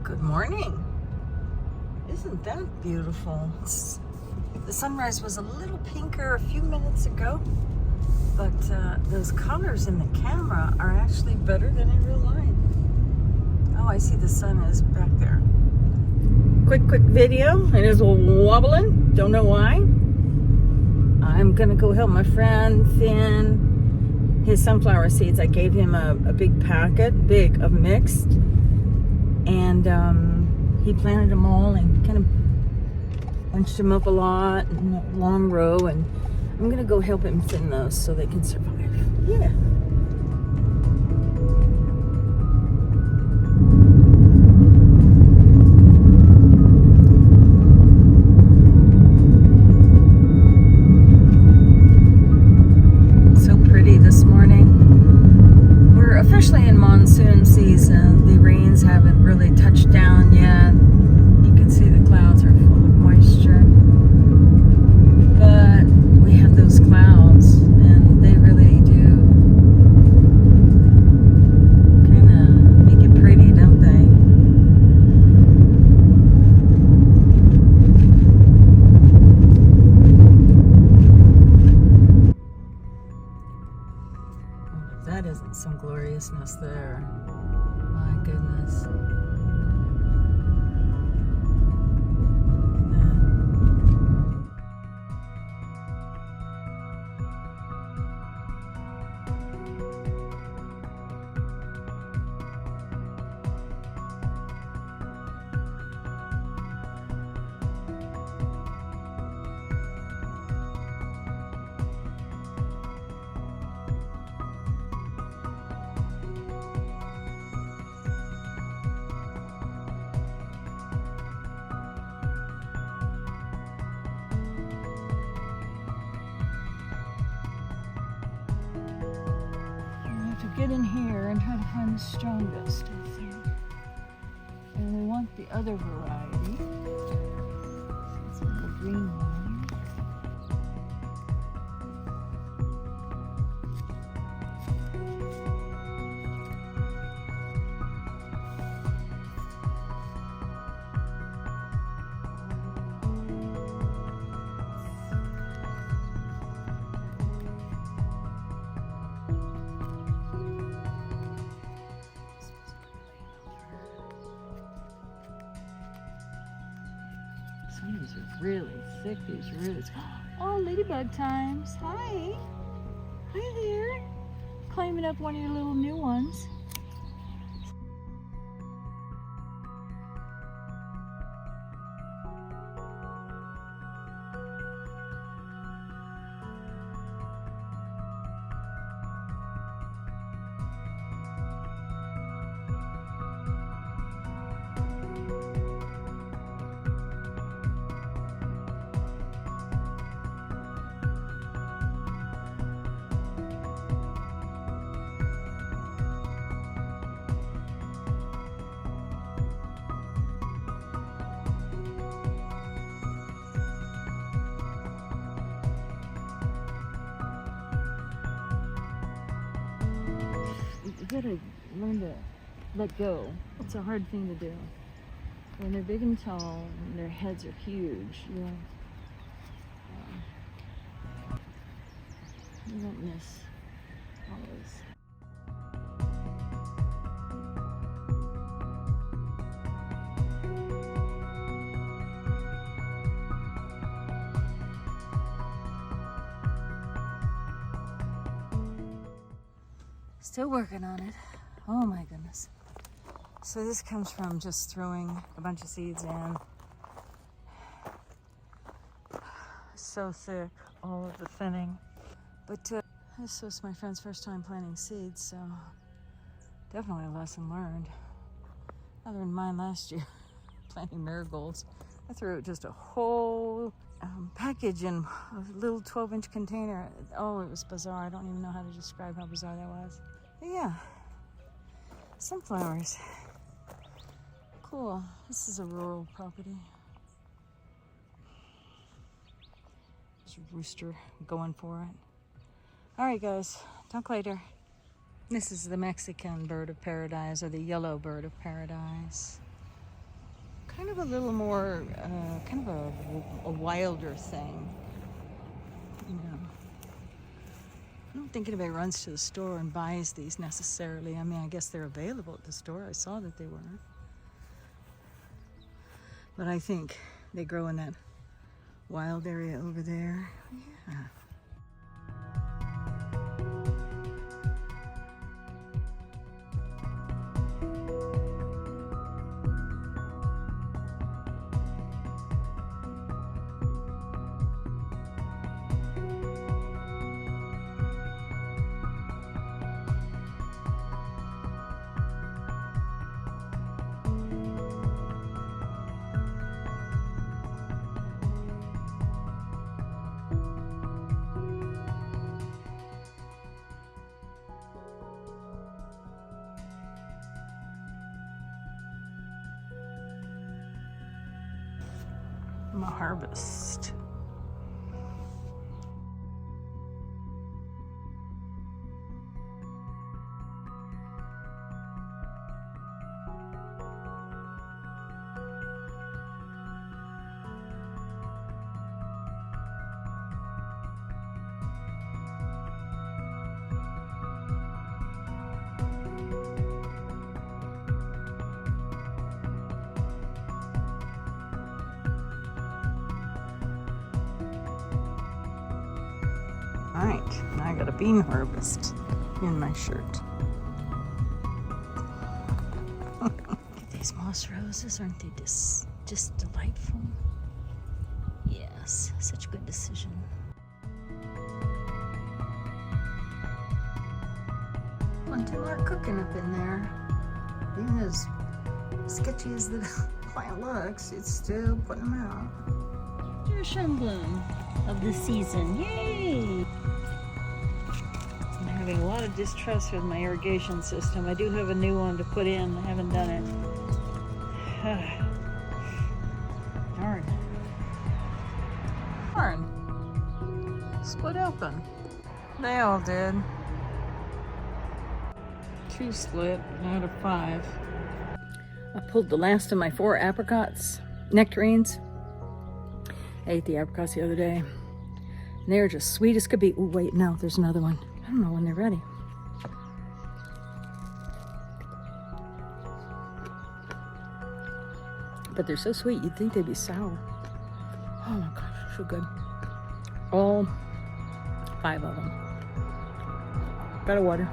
Good morning. Isn't that beautiful? The sunrise was a little pinker a few minutes ago, but those colors in the camera are actually better than in real life. Oh, I see the sun is back there. Quick video. It is wobbling. Don't know why. I'm gonna go help my friend thin his sunflower seeds. I gave him a big packet, of mixed, and he planted them all and kind of bunched them up a lot in a long row, and I'm gonna go help him thin those so they can survive. Yeah. So pretty this morning. We're officially in monsoon season. The rains haven't really touched down yet. You can see the clouds are full of moisture. But we have those clouds, and they really do kind of make it pretty, don't they? Oh, if that isn't some gloriousness there. My goodness. Get in here and try to find the strongest, I think. And we want the other variety. It's the green one. Some of these are really thick, these roots. Oh, ladybug times. Hi. Hi there. Climbing up one of your little new ones. You gotta learn to let go. It's a hard thing to do. When they're big and tall and their heads are huge, you don't miss always. Still working on it. Oh my goodness. So this comes from just throwing a bunch of seeds in. So thick, all of the thinning. But this was my friend's first time planting seeds, so definitely a lesson learned. I learned mine last year, planting marigolds. I threw just a whole package in a little 12-inch container. Oh, it was bizarre. I don't even know how to describe how bizarre that was. But yeah, sunflowers. Cool. This is a rural property. There's a rooster going for it. All right, guys. Talk later. This is the Mexican bird of paradise, or the yellow bird of paradise. kind of a little more, kind of a wilder thing. You know, I don't think anybody runs to the store and buys these necessarily. I mean, I guess they're available at the store. I saw that they were. But I think they grow in that wild area over there. Yeah. My harvest. All right, now I got a bean harvest in my shirt. These moss roses, aren't they just delightful? Yes, such a good decision. Until they're cooking up in there. Even as sketchy as the plant looks, it's still putting them out. Here's emblem of the season. Yay! I'm having a lot of distrust with my irrigation system. I do have a new one to put in. I haven't done it. Darn. Darn. Split open. They all did. 2 split out of 5. I pulled the last of my 4 apricots, nectarines. I ate the apricots the other day. And they're just sweet as could be. Oh, wait, no, there's another one. I don't know when they're ready. But they're so sweet, you'd think they'd be sour. Oh my gosh, so good. All 5 of them. Got a water.